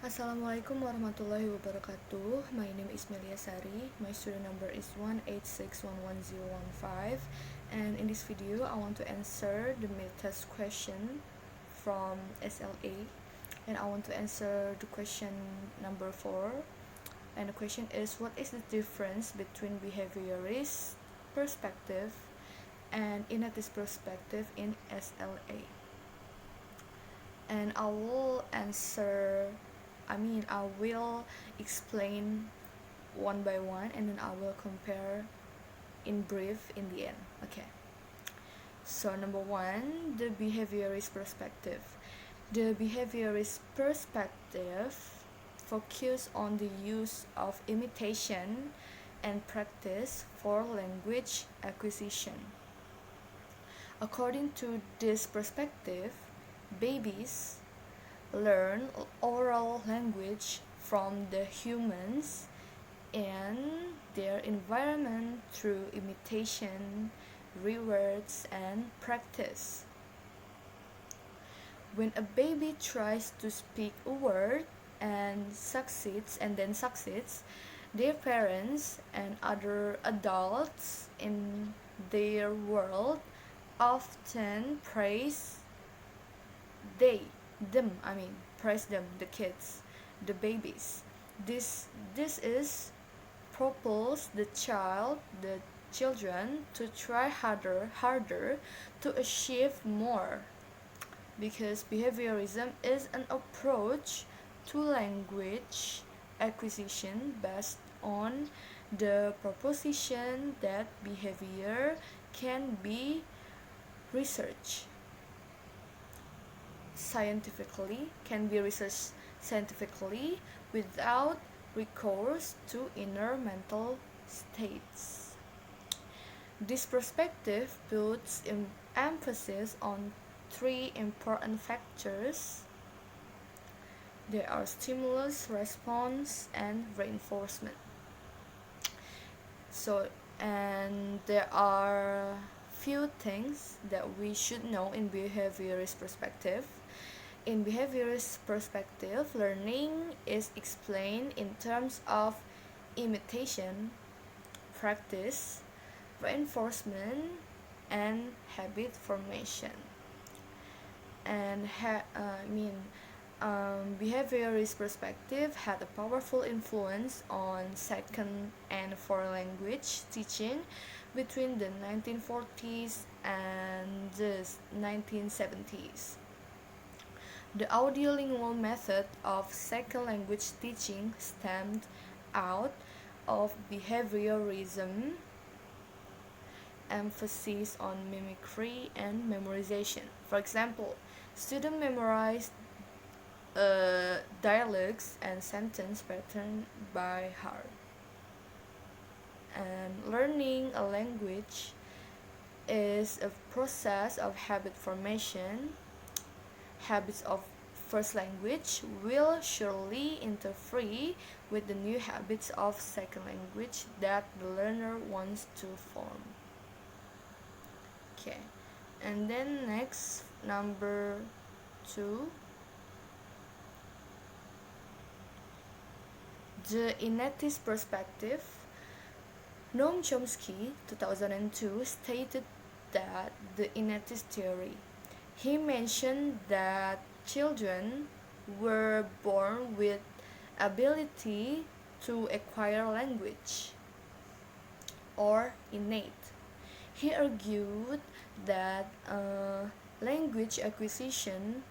Assalamualaikum warahmatullahi wabarakatuh. My name is MELIYA SARI. My student number is 186111015. And in this video, I want to answer the mid-test question from SLA. And I want to answer the question number 4. And the question is, what is the difference between behaviorist perspective and innate perspective in SLA? And I will explain one by one, and then I will compare in brief in the end. Okay. So number one, the behaviorist perspective. The behaviorist perspective focus on the use of imitation and practice for language acquisition. According to this perspective, babies learn oral language from the humans and their environment through imitation, rewards, and practice. When a baby tries to speak a word and succeeds, their parents and other adults in their world often praise them, the kids, the babies. This is propels the children to try harder to achieve more, because behaviorism is an approach to language acquisition based on the proposition that behavior can be researched scientifically without recourse to inner mental states. This perspective puts emphasis on three important factors. There are stimulus, response, and reinforcement. And there are few things that we should know in behaviorist perspective. In behaviorist perspective, learning is explained in terms of imitation, practice, reinforcement, and habit formation. And behaviorist perspective had a powerful influence on second and foreign language teaching between the 1940s and the 1970s. The audiolingual method of second language teaching stemmed out of behaviorism, emphasis on mimicry and memorization. For example, students memorized dialogues and sentence pattern by heart. And learning a language is a process of habit formation. Habits of first language will surely interfere with the new habits of second language that the learner wants to form. Okay, and then next, number 2, the innate perspective. Noam Chomsky, 2002, stated that the innate theory. He mentioned that children were born with ability to acquire language, or innate. He argued that language acquisition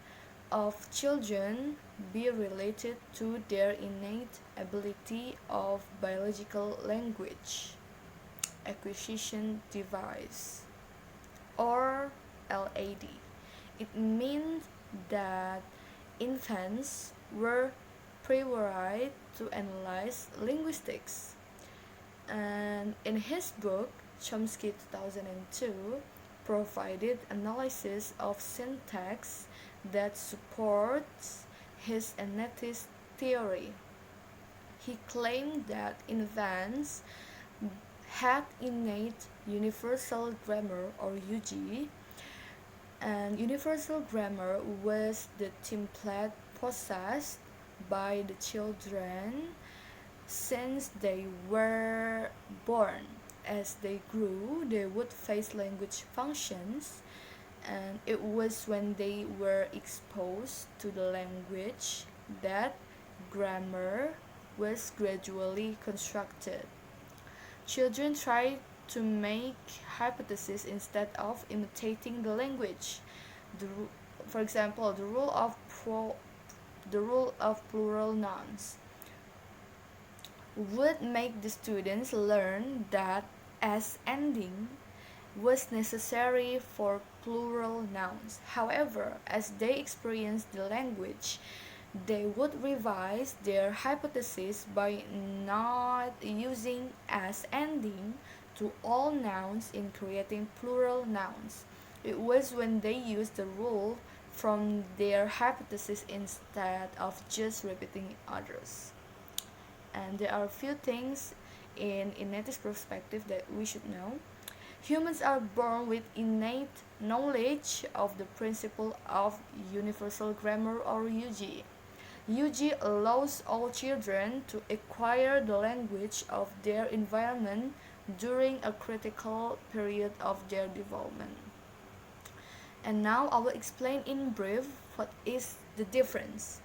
of children be related to their innate ability of biological language acquisition device, or LAD. It means that infants were pre-wired to analyze linguistics. And in his book, Chomsky 2002 provided analysis of syntax that supports his innate theory. He claimed that infants had innate universal grammar, or UG, and universal grammar was the template possessed by the children since they were born. As they grew, they would face language functions, and it was when they were exposed to the language that grammar was gradually constructed. Children try to make hypotheses instead of imitating the language. The, for example, the rule of plural nouns would make the students learn that as ending was necessary for plural nouns. However, as they experienced the language, they would revise their hypothesis by not using as ending to all nouns in creating plural nouns. It was when they used the rule from their hypothesis instead of just repeating others. And there are a few things in Innate perspective that we should know. Humans are born with innate knowledge of the principle of universal grammar, or UG. UG allows all children to acquire the language of their environment during a critical period of their development. And now I will explain in brief what is the difference.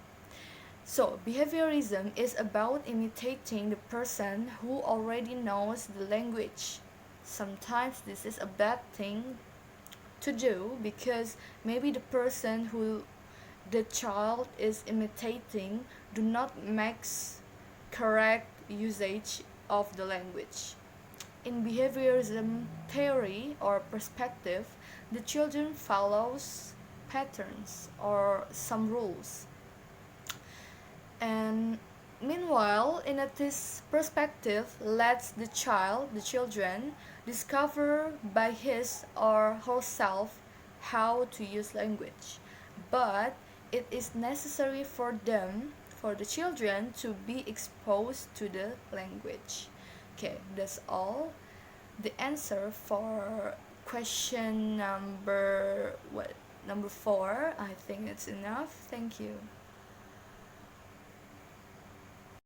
So, behaviorism is about imitating the person who already knows the language. Sometimes this is a bad thing to do because maybe the person who the child is imitating do not make correct usage of the language. In behaviorism theory or perspective, the children follows patterns or some rules. And meanwhile, in this perspective, lets the children, discover by his or herself how to use language. But it is necessary for the children, to be exposed to the language. Okay, that's all. The answer for question number 4. I think it's enough. Thank you.